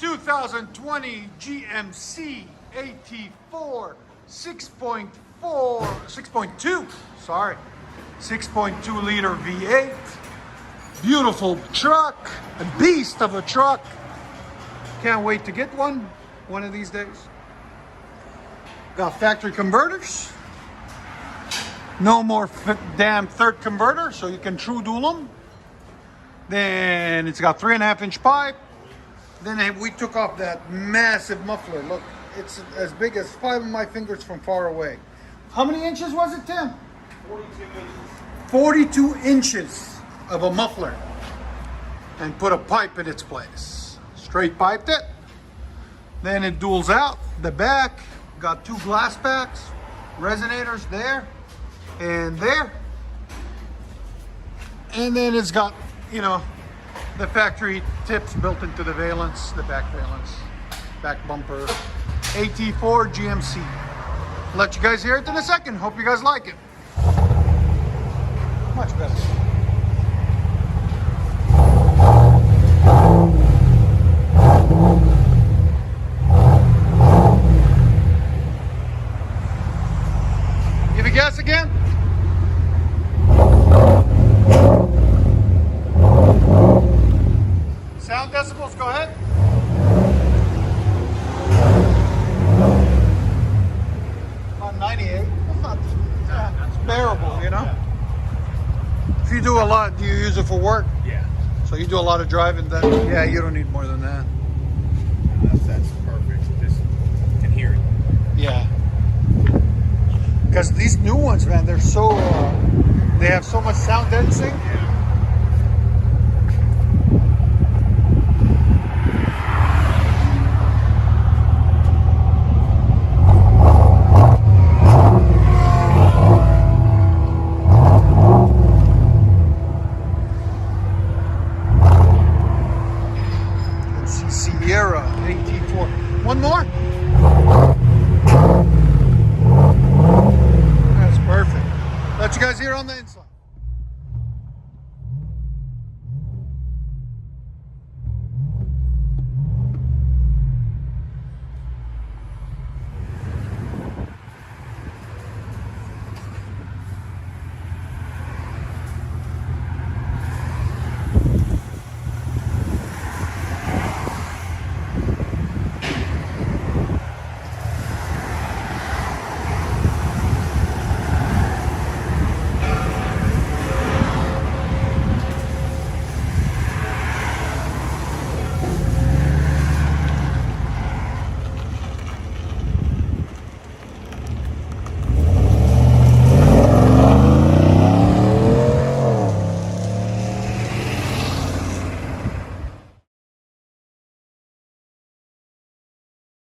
2020 GMC AT4 6.2 liter V8. Beautiful truck, a beast of a truck. Can't wait to get one of these days. Got factory converters. No more damn third converter, so you can true dual them. Then it's got 3.5-inch pipe. Then we took off that massive muffler. Look, it's as big as 5 of my fingers from far away. How many inches was it, Tim? 42 inches. 42 inches of a muffler. And put a pipe in its place. Straight piped it. Then it duals out. The back got 2 glass packs, resonators there and there. And then it's got, you know, the factory tips built into the valence, the back valence, back bumper. AT4 GMC. Let you guys hear it in a second. Hope you guys like it. Much better. Give a guess again. Sound decibels, go ahead. About 98. That's not, it's bearable, you know? If you do a lot, do you use it for work? Yeah. So you do a lot of driving, then yeah, you don't need more than that. That's perfect. Just can hear it. Yeah. Because these new ones, man, they're so, they have so much sound densing. Yeah. Sierra AT4. One more? That's perfect. Let you guys hear on the inside.